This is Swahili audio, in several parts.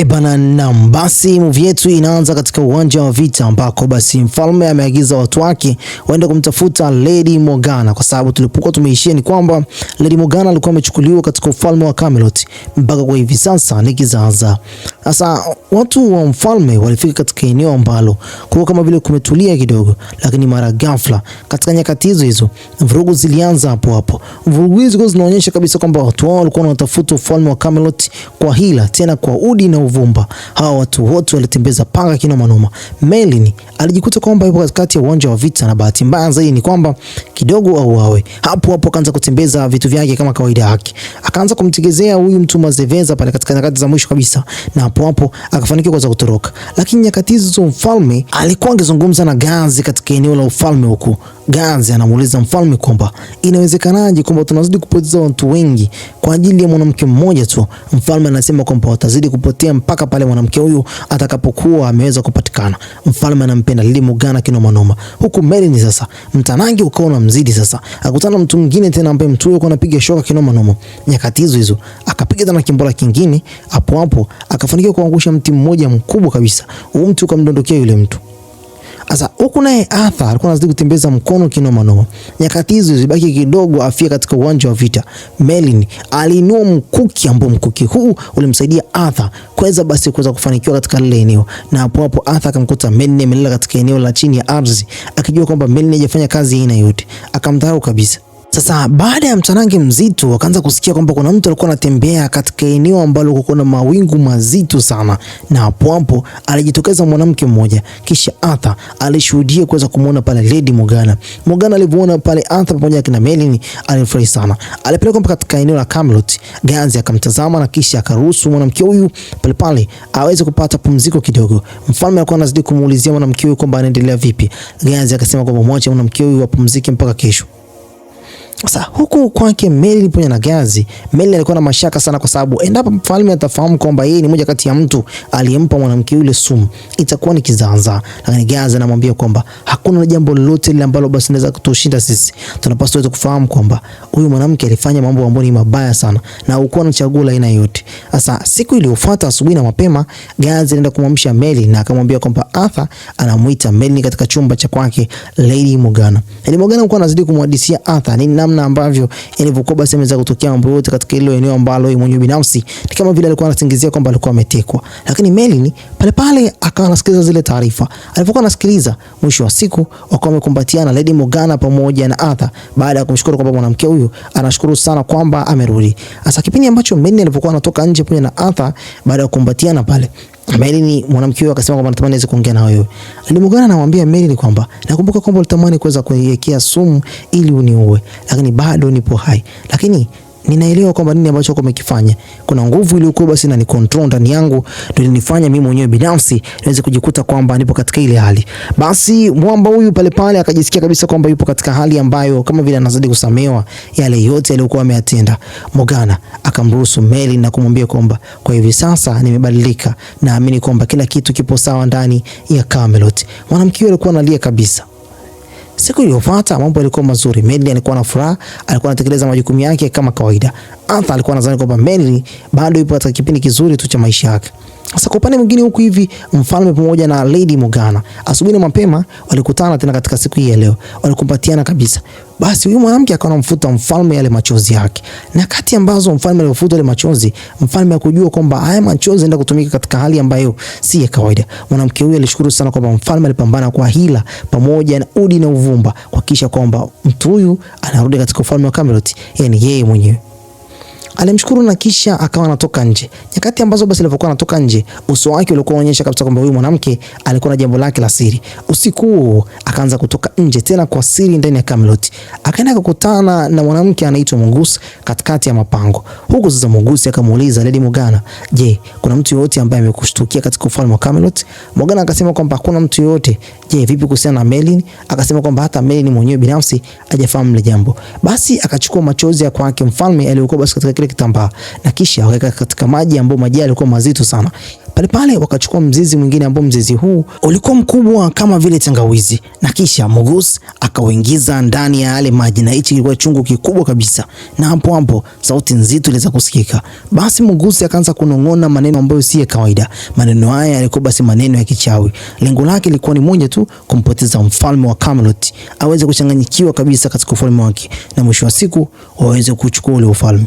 Bana nam, basi movie yetu inaanza katika uwanja wa vita ambako basi mfalme ameagiza watu wake waende kumtafuta Lady Morgana, kwa sababu tulipokuwa tumeishia ni kwamba Lady Morgana alikuwa amechukuliwa katika ufalme wa Camelot mpaka kwa hivi sasa ni kizaza. Sasa watu wa mfalme walifika katika eneo ambalo kwa kama vile kumetulia kidogo, lakini mara ghafla katika nyakati hizo vurugu zilianza hapo hapo. Vurugu hizo zinaonyesha kabisa kwamba watu wao walikuwa wanatafuta ufalme wa Camelot kwa hila, tena kwa udi na uvumba. Hawa watu wote walitembeza panga kinoma noma. Merlin alijikuta kwamba yupo katikati ya uwanja wa vita, na bahati mbaya zaidi ni kwamba kidogo auawe. Hapo akaanza kutembeza vitu vyake kama kawaida yake. Akaanza kumtegezea huyu mtu Mazeveza pale katika nyakati za mwisho kabisa, na hapo akafanikiwa kuweza kutoroka. Lakini nyakati hizo mfalme alikuwa akizungumza na Gazi katika eneo la ufalme huko. Gazi anamuuliza mfalme kwamba inawezekanaje kwamba tunazidi kupoteza watu wengi kwa ajili ya mwanamke mmoja tu. Mfalme anasema kwamba watazidi kupotea mpaka pale mwanamke huyu atakapokuwa ameweza kupatikana. Mfalme anampenda Lady Morgana kinoma noma. Huku Merlin sasa mtanangi ukaona mzidi, sasa akutana mtu mwingine tena ambaye mtu huyo anapiga shoka kinoma noma. Nyakati hizo akapiga tena kimbola kingine, hapo akafanikiwa kuangusha mti mmoja mkubwa kabisa. Huyo mtu ukamdondokea yule mtu. Sasa huku naye Arthur alikuwa anazidi kutembeza mkono kinoma noma. Nyakati hizo zibaki kidogo afia katika uwanja wa vita. Merlin aliinua mkuki ambao mkuki huu ulimsaidia Arthur kuweza kufanikiwa katika lile eneo. Na hapo Arthur akamkuta Merlin amelala katika eneo la chini ya ardhi, akijua kwamba Merlin hajafanya kazi aina yote. Akamdharau kabisa. Sasa baada ya mtanange mzito wakaanza kusikia kwamba kuna mtu alikuwa anatembea katika eneo ambalo kulikuwa na mawingu mazito sana, na hapo alijitokeza mwanamke mmoja. Kisha Arthur alishuhudia kuweza kumuona pale Lady Morgana. Morgana alipoona pale Arthur pamoja na Merlin alifurahi sana. Alipelekwa mpaka katika eneo la Camelot. Gazi akamtazama na kisha akaruhusu mwanamke huyu pale aweze kupata pumziko kidogo. Mfalme alikuwa anazidi kumuulizia mwanamke huyu kwamba anaendelea vipi. Gazi akasema kwamba mwache mwanamke huyu apumzike mpaka kesho. Sasa huku kwake Merlin pamoja na Gazi, Merlin alikuwa na mashaka sana, kwa sababu endapo mfalme atafahamu kwamba yeye ni moja kati ya mtu aliyempa mwanamke yule sumu, itakuwa ni kizaza. Lakini Gazi anamwambia kwamba hakuna jambo lolote lile ambalo basi linaweza kutushinda sisi. Tunapaswa tuweze kufahamu kwamba huyu mwanamke alifanya mambo ambayo ni mabaya sana na hakuwa na chaguo la aina yote. Sasa siku iliyofuata asubuhi na mapema, Gazi alienda kumwamsha Merlin na akamwambia kwamba Arthur anamuita Merlin katika chumba cha kwake Lady Morgana. Lady Morgana alikuwa anazidi kumhadithia Arthur ni namna ambavyo ilivyokuwa basi imeweza kutokea mambo yote katika ile eneo ambalo yeye mwenyewe binafsi ni kama vile alikuwa anasingizia kwamba alikuwa ametekwa. Lakini Merlin pale akawa anasikiliza zile taarifa. Alipokuwa anasikiliza, mwisho wa siku wakawa wamekumbatiana Lady Morgana pamoja na Arthur, baada ya kumshukuru kwamba mwanamke huyu anashukuru sana kwamba amerudi. Sasa kipindi ambacho Merlin alipokuwa anatoka nje pamoja na Arthur baada ya kukumbatiana pale, Merlin mwanamke huyo akasema kwamba anatamani aweze kuongea na wewe. Lady Morgana anamwambia Merlin kwamba nakumbuka kwamba ulitamani kuweza kuiwekea sumu ili uniue, lakini bado nipo hai. Lakini ninaelewa kwamba nini ambacho umekifanya. Kuna nguvu iliyokuwa basi na ni control ndani yangu ndio ilinifanya mimi mwenyewe binafsi niweze kujikuta kwamba nipo katika ile hali. Basi mwamba huyu pale akajisikia kabisa kwamba yupo katika hali ambayo kama vile anazidi kusamehewa yale yote aliyokuwa ameyatenda. Morgana akamruhusu Merlin na kumwambia kwamba kwa hivi sasa nimebadilika, naamini kwamba kila kitu kipo sawa ndani ya Camelot. Mwanamke yule alikuwa analia kabisa. Siku iliyofuata mambo yalikuwa mazuri. Merlin alikuwa na furaha, alikuwa anatekeleza majukumu yake kama kawaida. Arthur alikuwa anadhani kwamba Merlin bado yupo katika kipindi kizuri tu cha maisha yake. Sasa kwa upande mwingine huku hivi mfalme pamoja na Lady Morgana asubuhi na mapema walikutana tena katika siku hii ya leo. Walikumbatiana kabisa. Basi huyu mwanamke akawa anamfuta mfalme yale machozi yake. Na kati ambazo mfalme alifuta yale machozi, mfalme hakujua kwamba haya machozi yanaenda kutumika katika hali ambayo si ya kawaida. Mwanamke huyu alishukuru sana kwamba mfalme alipambana kwa hila pamoja na udi na uvumba kuhakikisha kwamba mtu huyu anarudi katika ufalme wa Camelot, yani yeye mwenyewe. Alimshukuru na kisha akawa anatoka nje. Nyakati ambazo basi alipokuwa anatoka nje, uso wake ulikuwa unaonyesha kabisa kwamba huyu mwanamke alikuwa na jambo lake la siri. Usiku akaanza kutoka nje tena kwa siri ndani ya Camelot. Akaenda kukutana na mwanamke anaitwa Mungusi katikati ya mapango. Huko sasa Mungusi akamuuliza Lady Morgana, "Je, kuna mtu yote ambaye amekushtukia katika ufalme wa Camelot?" Morgana akasema kwamba hakuna mtu yote. "Je, vipi kuhusiana na Merlin?" Akasema kwamba hata Merlin mwenyewe binafsi hajafahamu ile jambo. Basi akachukua machozi ya kwake mfalme aliyokuwa basi katika kile kitambaa na kisha akaweka katika maji ambayo maji yalikuwa mazito sana. Pale pale wakachukua mzizi mwingine ambao mzizi huu ulikuwa mkubwa kama vile tangawizi, na kisha Mugusi akauingiza ndani ya yale maji, na hichi kilikuwa chungu kikubwa kabisa, na hapo hapo sauti nzito iliweza kusikika. Basi Mugusi akaanza kunong'ona maneno ambayo si ya kawaida. Maneno haya yalikuwa basi maneno ya kichawi. Lengo lake lilikuwa ni moja tu, kumpoteza mfalme wa Camelot aweze kuchanganyikiwa kabisa katika ufalme wake, na mwisho wa siku waweze kuchukua ule ufalme.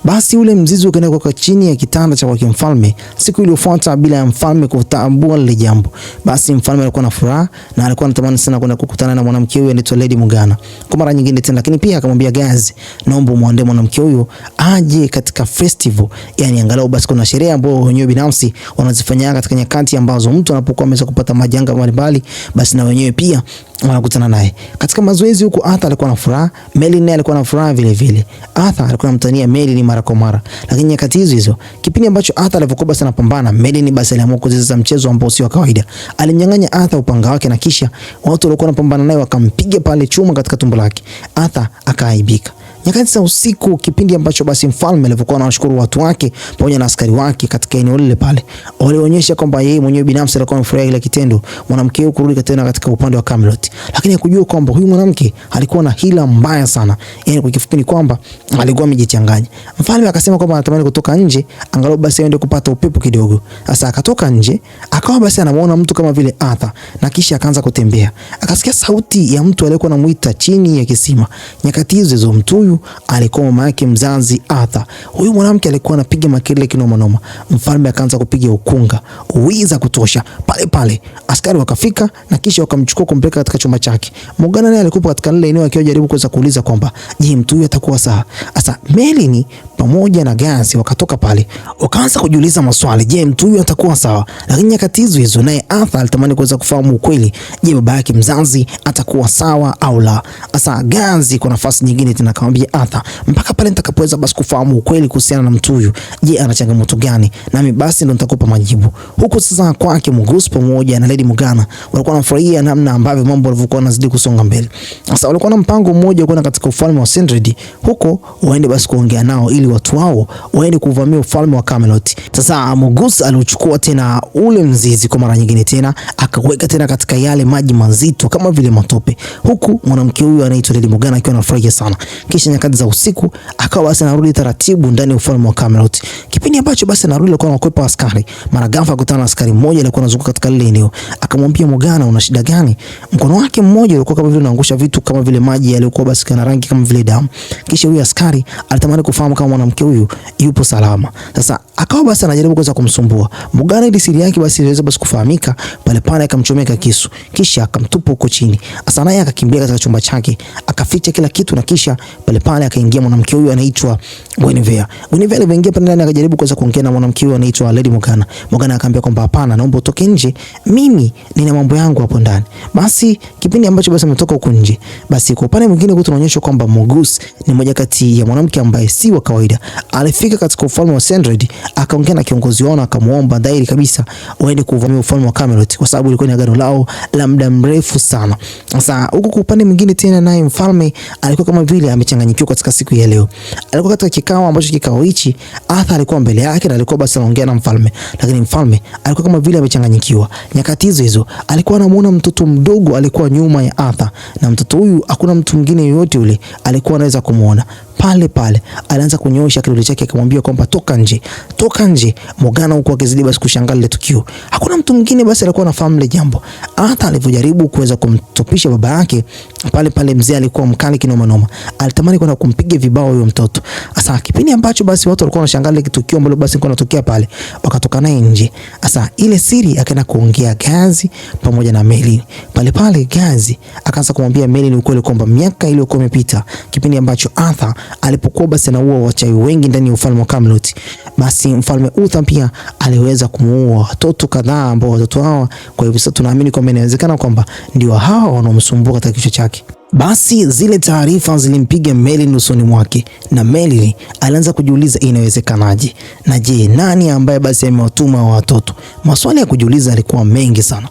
Basi ule mzizi ukaenda kwa chini ya kitanda cha wake mfalme. Siku iliyofuata, bila ya mfalme kutambua lile jambo, basi mfalme alikuwa na furaha na alikuwa anatamani sana kwenda kukutana na mwanamke huyo anaitwa Lady Morgana kwa mara nyingine tena, lakini pia akamwambia Gazi, naomba muandae mwanamke huyo aje katika festival, yani angalau basi kuna sherehe ambayo wenyewe binafsi wanazifanya katika nyakati ambazo mtu anapokuwa ameweza kupata majanga mbalimbali, basi na wenyewe pia wanakutana naye. Katika mazoezi huko Arthur alikuwa na furaha, Merlin naye alikuwa na furaha vile vile. Arthur alikuwa anamtania Merlin mara kwa mara, lakini nyakati hizo kipindi ambacho Arthur alivyokuwa basi anapambana, Merlin basi aliamua kucheza mchezo ambao sio kawaida. Alimnyang'anya Arthur upanga wake, na kisha watu walikuwa wanapambana naye wakampiga pale chuma katika tumbo lake. Arthur akaaibika. Nyakati za usiku, kipindi ambacho basi mfalme alivyokuwa anawashukuru watu wake pamoja na askari wake katika eneo lile pale, walionyesha kwamba yeye mwenyewe binafsi alikuwa amefurahia ile kitendo mwanamke huyo kurudi tena katika upande wa Camelot, lakini hakujua kwamba huyu mwanamke alikuwa na hila mbaya sana. Yani kwa kifupi ni kwamba alikuwa amejichanganya. Mfalme akasema kwamba anatamani kutoka nje angalau basi aende kupata upepo kidogo. Sasa akatoka nje, akawa basi anamuona mtu kama vile Arthur, na kisha akaanza kutembea. Akasikia sauti ya mtu aliyekuwa anamuita chini ya kisima. Nyakati hizo mtu alikuwa mama yake mzazi Arthur. Huyu mwanamke alikuwa anapiga makelele kinoma noma. Mfalme akaanza kupiga ukunga, uwiza kutosha. Pale pale askari wakafika na kisha wakamchukua kumpeleka katika chumba chake. Morgana naye alikuwa katika lile eneo akiwa jaribu kuweza kuuliza kwamba je, mtu huyu atakuwa sawa. Sasa Merlin pamoja na Gazi wakatoka pale, wakaanza kujiuliza maswali, je, mtu huyu atakuwa sawa. Lakini nyakati hizo naye Arthur alitamani kuweza kufahamu ukweli, je, baba yake mzazi atakuwa sawa au la. Sasa Gazi kwa nafasi nyingine tena akamwambia Arthur, mpaka pale nitakapoweza basi kufahamu ukweli kuhusiana na mtu huyu, je, ana changamoto gani, nami basi ndo nitakupa majibu. Huko sasa kwake Mugusi pamoja na Lady Morgana walikuwa wanafurahia namna ambavyo mambo yalivyokuwa yanazidi kusonga mbele. Sasa walikuwa na mpango mmoja kwenda katika ufalme wa Sindred, huko waende basi kuongea nao ili watu wao waende kuvamia ufalme wa Camelot. Sasa Mugusi alichukua tena ule mzizi kwa mara nyingine tena, akaweka tena katika yale maji mazito kama vile matope, huku mwanamke huyu anaitwa Lady Morgana akiwa anafurahia sana. Kisha nyakati za usiku akawa basi anarudi taratibu ndani ya ufalme wa Camelot. Kipindi ambacho basi anarudi alikuwa anakwepa askari. Mara ghafla akutana na askari mmoja alikuwa anazunguka katika lile eneo. Akamwambia Morgana, una shida gani? Mkono wake mmoja ulikuwa kama vile unaangusha vitu kama vile maji yaliokuwa basi kana rangi kama vile damu. Kisha huyu askari alitamani kufahamu kama mwanamke huyu yupo salama. Sasa akawa basi anajaribu kuweza kumsumbua Morgana ili siri yake basi iweze basi kufahamika. Pale pale akamchomeka kisu, kisha akamtupa huko chini. Sasa naye akakimbia katika chumba chake, akaficha kila kitu, na kisha pale pale akaingia mwanamke huyu anaitwa Guinevere. Guinevere aliingia pale ndani akajaribu kuweza kuongea na mwanamke huyu anaitwa Lady Morgana. Morgana akamwambia kwamba hapana, naomba utoke nje, mimi nina mambo yangu hapo ndani. Basi kipindi ambacho basi ametoka huko nje, basi kwa upande mwingine tunaonyeshwa kwamba Mugusi ni mmoja kati ya mwanamke ambaye si wa kawaida. Alifika katika ufalme wa Sindred, akaongea na kiongozi wao, akamuomba dhahiri kabisa waende kuvamia ufalme wa Camelot kwa sababu ilikuwa ni agano lao la muda mrefu sana. Sasa huko kwa upande mwingine tena, naye mfalme alikuwa kama vile amechanganyikiwa katika siku ya leo. Alikuwa katika kikao ambacho kikao hichi Arthur alikuwa mbele yake na alikuwa basi anaongea na mfalme, lakini mfalme alikuwa kama vile amechanganyikiwa. Nyakati hizo alikuwa anamuona mtoto mdogo alikuwa nyuma ya Arthur, na mtoto huyu hakuna mtu mwingine yoyote yule alikuwa anaweza kumuona. Pale pale alianza kunyoosha kidole chake akamwambia kwamba toka nje, toka nje. Morgana huko akizidi basi kushangaa ile tukio. Hakuna mtu mwingine basi alikuwa anafahamu ile jambo. Hata alivyojaribu kuweza kumtopisha baba yake, pale pale mzee alikuwa mkali kinoma noma. Alitamani kwenda kumpiga vibao huyo mtoto. Sasa kipindi ambacho basi watu walikuwa wanashangaa ile tukio ambalo basi ilikuwa inatokea pale, wakatoka naye nje. Sasa ile siri akaenda kuongea Gazi pamoja na Merlin. Pale pale Gazi akaanza kumwambia Merlin ukweli kwamba miaka iliyokuwa imepita, kipindi ambacho Arthur alipokuwa basi anaua wachawi wengi ndani ya ufalme wa Camelot, basi mfalme Uther pia aliweza kumuua watoto kadhaa ambao watoto hawa kwa hivyo sasa tunaamini kwamba inawezekana kwamba ndio hawa wanaomsumbua katika kichwa chake. Basi zile taarifa zilimpiga Merlin usoni mwake, na Merlin alianza kujiuliza inawezekanaje, na je, nani ambaye basi amewatuma wa watoto? Maswali ya kujiuliza yalikuwa mengi sana.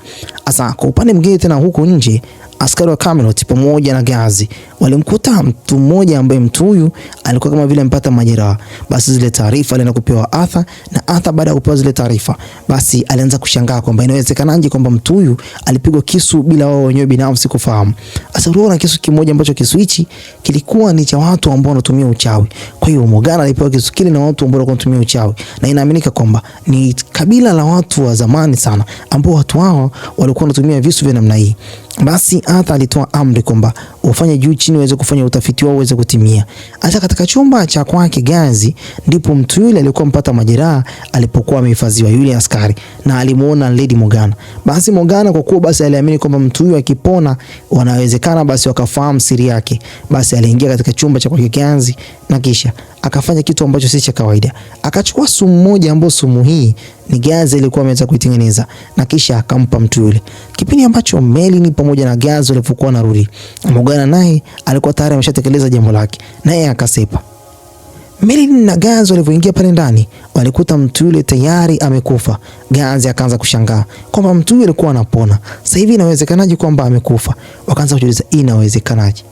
Sasa kwa upande mwingine tena huko nje, askari wa Camelot pamoja na Gazi walimkuta mtu mmoja ambaye mtu huyu alikuwa kama vile mpata majeraha. Basi zile taarifa alienda kupewa Arthur, na Arthur baada ya kupewa zile taarifa, basi alianza kushangaa kwamba inawezekanaje kwamba mtu huyu alipigwa kisu bila wao wenyewe binafsi kufahamu. Sasa unaona kisu kimoja ambacho kisu hichi kilikuwa ni cha watu ambao wanatumia uchawi. Kwa hiyo Morgana alipewa kisu kile na watu ambao wanatumia uchawi, na inaaminika kwamba ni kabila la watu wa zamani sana ambao watu hao walikuwa wanatumia visu vya namna hii. Basi Arthur alitoa amri kwamba ufanye juu chini uweze kufanya utafiti wao uweze kutimia. Acha katika chumba cha kwake Gazi ndipo mtu yule aliyekuwa mpata majeraha alipokuwa amehifadhiwa, yule askari, na alimuona Lady Morgana. Basi Morgana kwa kuwa basi aliamini kwamba mtu huyu akipona wanawezekana basi wakafahamu siri yake. Basi aliingia katika chumba cha kwake Gazi na kisha akafanya kitu ambacho si cha kawaida. Akachukua sumu moja ambayo sumu hii ni Gazi alikuwa ameweza kuitengeneza, na kisha akampa mtu yule. Kipindi ambacho Melin pamoja na Gazi walipokuwa narudi, Morgana naye alikuwa tayari ameshatekeleza jambo lake, naye akasepa. Melin na Gazi walipoingia pale ndani walikuta mtu yule tayari amekufa. Gazi akaanza kushangaa kwamba mtu yule alikuwa anapona. Sasa hivi inawezekanaje kwamba amekufa? Wakaanza kujiuliza inawezekanaje?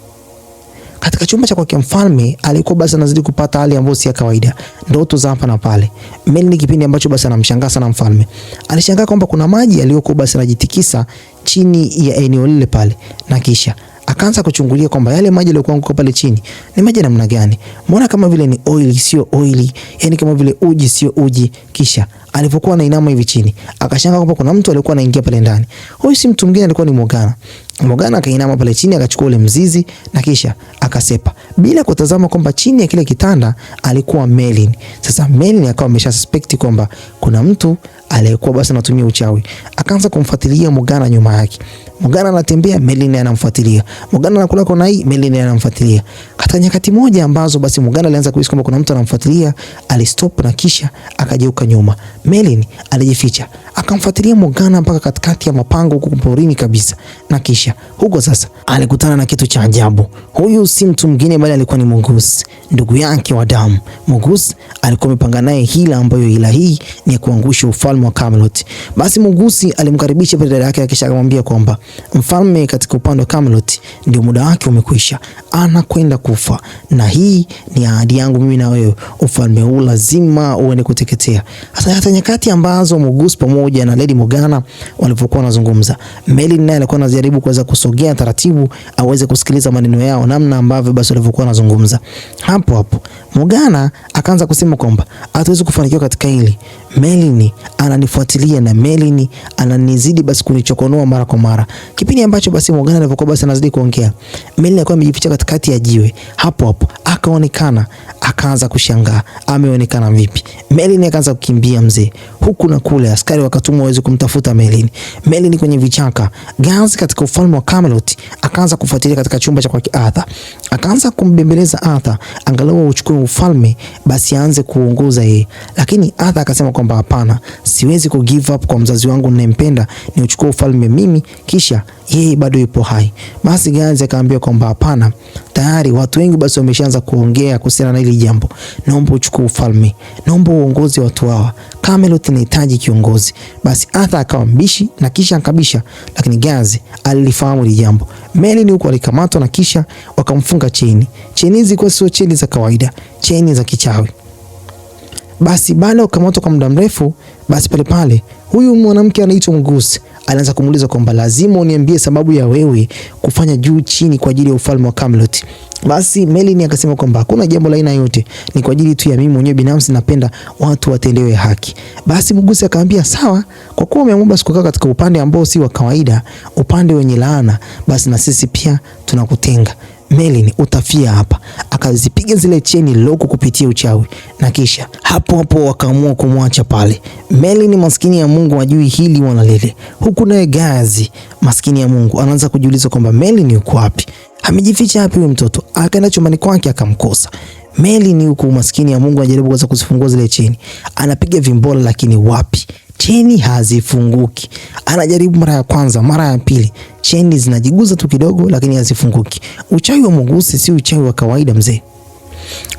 Katika chumba cha kwake mfalme alikuwa basi anazidi kupata hali ambayo si ya kawaida, ndoto za hapa na pale. Melin kipindi ambacho basi anamshangaa sana mfalme, alishangaa kwamba kuna maji yaliyokuwa basi yanajitikisa chini ya eneo lile pale, na kisha akaanza kuchungulia kwamba yale maji yaliokuwa yanguka pale chini ni maji namna gani. Mbona kama vile ni oil sio oil, yani kama vile uji sio uji. Kisha alipokuwa anainama hivi chini akashangaa kwamba kuna mtu alikuwa anaingia pale ndani. Huyu si mtu mwingine, alikuwa ni Morgana. Morgana akainama pale chini akachukua ule mzizi na kisha akasepa bila kutazama kwamba chini ya kile kitanda alikuwa Melin. Sasa Melin akawa amesha suspect kwamba kuna mtu aliyekuwa basi anatumia uchawi. Akaanza kumfuatilia Morgana nyuma yake. Morgana anatembea, Melin anamfuatilia. Morgana anakula kona hii, Melin anamfuatilia. Katika nyakati moja ambazo basi Morgana alianza kuhisi kwamba kuna mtu anamfuatilia, alistop na kisha akageuka nyuma. Melin alijificha, akamfuatilia Morgana mpaka katikati ya mapango huko porini kabisa. Na kisha huko sasa alikutana na kitu cha ajabu. Huyu si mtu mwingine bali alikuwa ni Mungus, ndugu yake wa damu. Mungus alikuwa amepanga naye hila ambayo hila hii ni kuangusha ufalme wa Camelot. Basi Mungus alimkaribisha pale dada yake kisha akamwambia kwamba mfalme katika upande wa Camelot ndio muda wake umekwisha, anakwenda kufa, na hii ni ahadi yangu mimi na wewe, ufalme huu lazima uende kuteketea. Sasa hata nyakati ambazo Mungus pamoja na Lady Morgana walipokuwa wanazungumza, Melin naye alikuwa anajaribu kuweza kusogea taratibu aweze kusikiliza maneno yao namna ambavyo basi walivyokuwa wanazungumza. Hapo Morgana akaanza kusema kwamba hatuwezi kufanikiwa katika hili. Melin ananifuatilia na Melin ananizidi basi kunichokonoa mara kwa mara. Kipindi ambacho basi Morgana alipokuwa basi anazidi kuongea, Melin alikuwa amejificha katikati ya jiwe. Hapo akaonekana, akaanza kushangaa ameonekana vipi. Melin akaanza kukimbia mzee huku na kule, askari wakatumwa waweze kumtafuta Melin. Melin kwenye vichaka. Gazi katika ufalme wa Camelot akaanza kufuatilia katika chumba cha kwake Arthur. Akaanza kumbembeleza Arthur angalau uchukue ufalme basi aanze kuongoza yeye. Lakini Arthur akasema kwamba hapana, siwezi ku give up kwa mzazi wangu ninayempenda, ni uchukue ufalme mimi kisha yeye bado yupo hai. Basi Gazi akaambia kwamba hapana, tayari watu wengi basi wameshaanza kuongea kuhusiana na hili jambo. Naomba uchukue ufalme, naomba uongozi watu hawa. Camelot inahitaji kiongozi. Basi Arthur akawa mbishi na kisha akabisha, lakini Gazi alifahamu hili jambo. Melin huko alikamatwa na kisha wakamfunga cheni. Cheni hizi kwa sio cheni za kawaida, cheni za kichawi. Basi baada ya kukamatwa kwa muda mrefu, basi pale huyu mwanamke anaitwa Mungus alianza kumuuliza kwamba lazima uniambie sababu ya wewe kufanya juu chini kwa ajili ya ufalme wa Camelot. Basi Melin akasema kwamba hakuna jambo la aina yote, ni kwa ajili tu ya mimi mwenyewe binafsi, napenda watu watendewe haki. Basi Mungus akamwambia sawa, kwa kuwa umeamua basi kukaa katika upande ambao si wa kawaida, upande wenye laana, basi na sisi pia tunakutenga. Melin utafia hapa. Akazipiga zile cheni loko kupitia uchawi, na kisha hapo wakaamua kumwacha pale. Melin maskini ya Mungu hajui hili wala lile. Huku naye Gazi maskini ya Mungu anaanza kujiuliza kwamba Melin yuko wapi? Amejificha wapi huyo mtoto? Akaenda chumbani kwake akamkosa. Melin yuko maskini ya Mungu anajaribu kuweza kuzifungua zile cheni. Anapiga vimbola lakini wapi? Cheni hazifunguki. Anajaribu mara ya kwanza, mara ya pili, cheni zinajiguza tu kidogo lakini hazifunguki. Uchawi wa Mungus si uchawi wa kawaida mzee.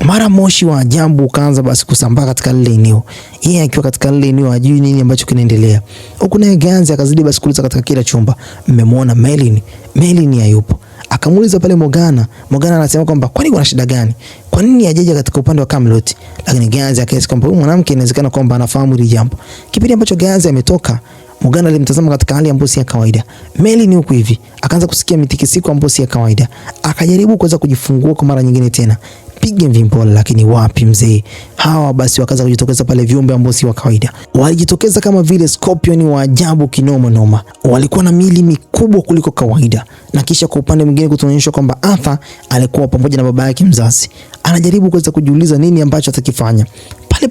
Mara moshi wa ajabu ukaanza basi kusambaa katika lile eneo. Yeye akiwa katika lile eneo hajui nini ambacho kinaendelea. Huko naye Gazi akazidi basi kuuliza katika kila chumba, mmemwona Melin? Melin hayupo. Akamuuliza pale Morgana. Morgana anasema kwamba kwani kuna shida gani? Kwa nini hajaja katika upande wa Camelot? Lakini Geazi akahisi kwamba huyu mwanamke inawezekana kwamba anafahamu hili jambo. Kipindi ambacho Geazi ametoka, Morgana alimtazama katika hali ambayo si ya kawaida. Meli ni huku hivi, akaanza kusikia mitikisiko ambayo si ya kawaida. Akajaribu kuweza kujifungua kwa mara nyingine tena. Piga mvimbola, lakini wapi mzee. Hawa basi wakaanza kujitokeza pale viumbe ambao si wa kawaida. Walijitokeza kama vile scorpion wa ajabu kinoma noma. Walikuwa na miili mikubwa kuliko kawaida. Na kisha kwa upande mwingine kutuonyesha kwamba Arthur alikuwa pamoja na baba yake mzazi. Anajaribu kuweza kujiuliza nini ambacho atakifanya.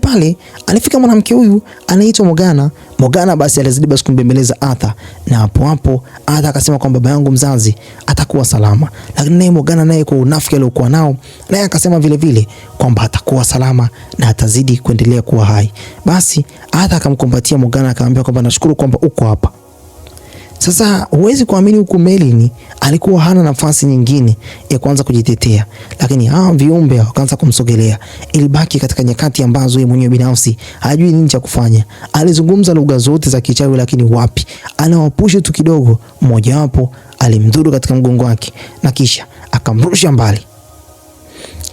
Pale alifika mwanamke huyu anaitwa Morgana. Morgana basi alizidi basi kumbembeleza Arthur, na hapo Arthur akasema kwamba baba yangu mzazi atakuwa salama. Lakini naye Morgana naye kwa unafiki aliokuwa nao, naye akasema vile kwamba atakuwa salama na atazidi kuendelea kuwa hai. Basi Arthur akamkumbatia Morgana, akamwambia kwamba nashukuru kwamba uko hapa. Sasa huwezi kuamini huku Merlin alikuwa hana nafasi nyingine ya kuanza kujitetea, lakini hawa viumbe wakaanza kumsogelea. Ilibaki katika nyakati ambazo yeye mwenyewe binafsi hajui nini cha kufanya. Alizungumza lugha zote za kichawi, lakini wapi, anawapushi tu kidogo. Mmoja wapo alimdhuru katika mgongo wake na kisha akamrusha mbali.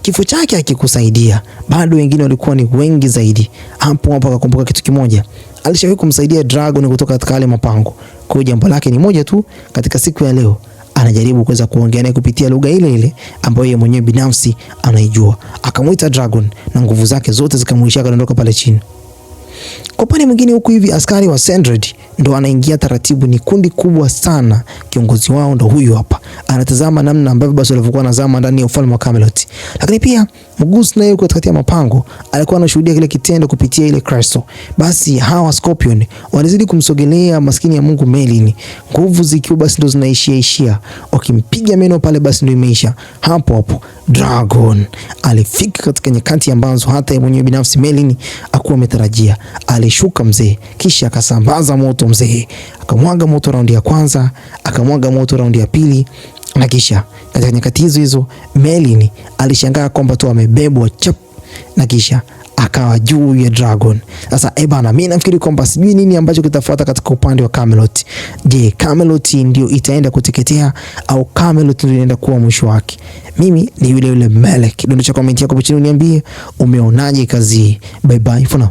Kifo chake hakikusaidia, bado wengine walikuwa ni wengi zaidi. Hapo akakumbuka kitu kimoja, alishawahi kumsaidia Dragon kutoka katika yale mapango. Kwa jambo lake ni moja tu, katika siku ya leo anajaribu kuweza kuongea naye kupitia lugha ile ambayo yeye mwenyewe binafsi anaijua. Akamuita Dragon na nguvu zake zote zikamwisha, akadondoka pale chini. Kwa upande mwingine huku hivi askari wa Sandred ndo anaingia taratibu, ni kundi kubwa sana. Kiongozi wao ndo huyu hapa. Anatazama namna ambavyo basi walivyokuwa nazama ndani ya ufalme wa Camelot. Lakini pia Mgusi naye yuko katikati ya mapango, alikuwa anashuhudia kile kitendo kupitia ile crystal. Basi hawa Scorpion walizidi kumsogelea maskini ya Mungu Merlin. Nguvu zikiwa basi ndo zinaishia. Wakimpiga meno pale basi ndo imeisha. Hapo Dragon alifika katika nyakati ambazo hata yeye mwenyewe binafsi Merlin hakuwa ametarajia. Alishuka mzee, kisha akasambaza moto mzee. Akamwaga moto raundi ya kwanza, akamwaga moto raundi ya pili, na kisha katika nyakati hizo Merlin alishangaa kwamba tu amebebwa chap, na kisha akawa juu ya Dragon. Sasa bana, mimi nafikiri kwamba sijui nini ambacho kitafuata katika upande wa Camelot. Je, Camelot ndio itaenda kuteketea au Camelot ndio inaenda kuwa mwisho wake? Mimi ni yule Melek. Dondosha comment yako hapo chini uniambie umeonaje kazi. Bye bye for now.